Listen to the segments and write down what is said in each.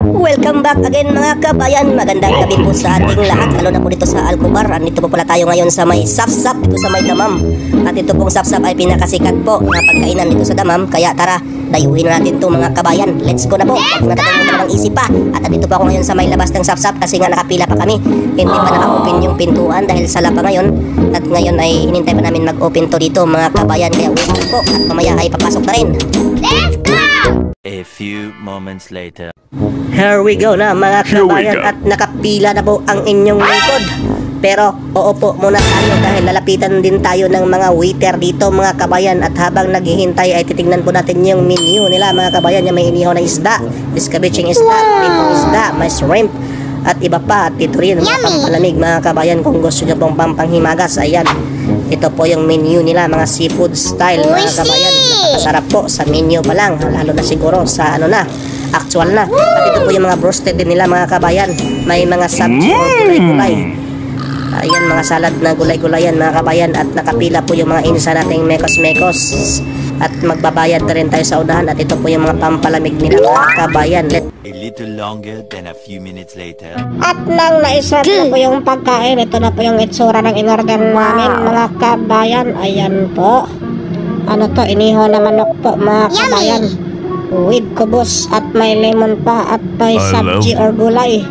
Welcome back again mga kabayan. Magandang gabi po sa ating lahat, lalo na po dito sa Alcobar. Andito po pala tayo ngayon sa may Sapsap, dito sa may Damam. At ito pong Sapsap ay pinakasikat po na pagkainan dito sa Damam. Kaya tara, dayuhin na natin to mga kabayan. Let's go na po. Huwag na tayo muna ng isip pa. At andito po ako ngayon sa may labas ng Sapsap kasi nga nakapila pa kami. Hindi pa naka-open yung pintuan dahil sala pa ngayon. At ngayon ay hinintay pa namin mag-open to dito mga kabayan. Kaya wait po at mamaya ay papasok na rin. Let's go! A few moments later. Here we go na mga kabayan at nakapila na po ang inyong lingkod. Pero uupo muna tayo dahil lalapitan din tayo ng mga waiter dito mga kabayan. At habang naghihintay ay titignan po natin yung menu nila mga kabayan. Yung may inihaw na isda, escabeching isda, pritong isda, may shrimp at iba pa. At ito rin mga pampalamig mga kabayan kung gusto nyo pong pampanghimagas. Ayan, ito po yung menu nila, mga seafood style mga kabayan. Napakasarap po sa menu pa lang, lalo na siguro sa ano na, actual na. At ito po yung mga broasted din nila mga kabayan. May mga sabji o gulay-gulay. Ayan, mga salad na gulay-gulayan mga kabayan. At nakapila po yung mga insa nating mekos-mekos. At magbabayad na rin tayo sa unahan. At ito po yung mga pampalamig nila mga kabayan. A little longer than a few minutes later. At nang naisarap na po yung pagkain, ito na po yung itsura ng in-order namin mga kabayan. Ayan po. Ano to, inihaw na manok po mga kabayan. With kubos at may lemon pa at may sabji or gulay.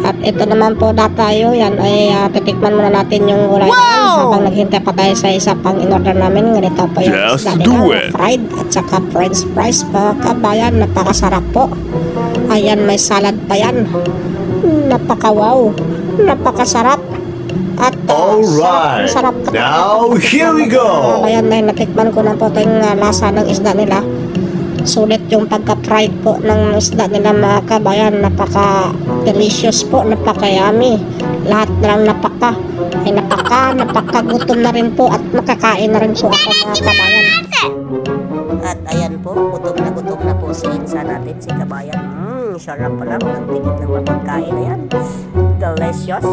At ito naman po na tayo, yan ay titikman muna natin yung gulay na habang naghintay pa tayo sa isa pang in-order namin. Ganito po yung isda nila, fried at saka french fries mga kabayan. Napakasarap po. Ayan, may salad pa yan. Napaka-wow. Napakasarap. At sarap. Now here we go. Ayan, may natikman ko na po ito yung lasa ng isda nila. Sulit yung pagka-fried po ng isda nila mga kabayan. Napaka-delicious po, napaka-yummy. Lahat na lang napaka-gutom na rin po at makakain na rin po ako mga kabayan. At ayan po, gutom na po si insa natin, si kabayan. Sarap pa lang ng tingin ng mga pagkain na yan. Delicious.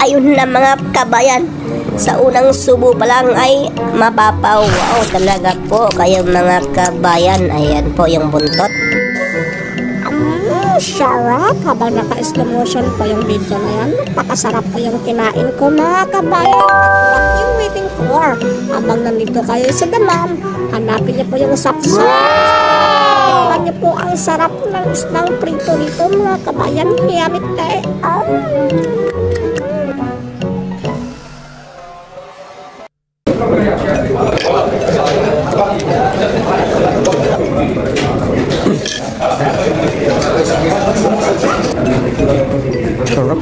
Ayun na mga kabayan, sa unang subo pa lang ay mapapawaw talaga po kayong mga kabayan. Ayan po yung buntot. Sarap. Habang naka-slow motion po yung video na yan, napakasarap po yung kinain ko mga kabayan. What you waiting for? Habang nandito kayo sa Damam, hanapin niyo po yung Sapsap. Tingnan niyo po ang sarap ng isdang prito dito mga kabayan. Yamit tayo. Sarap.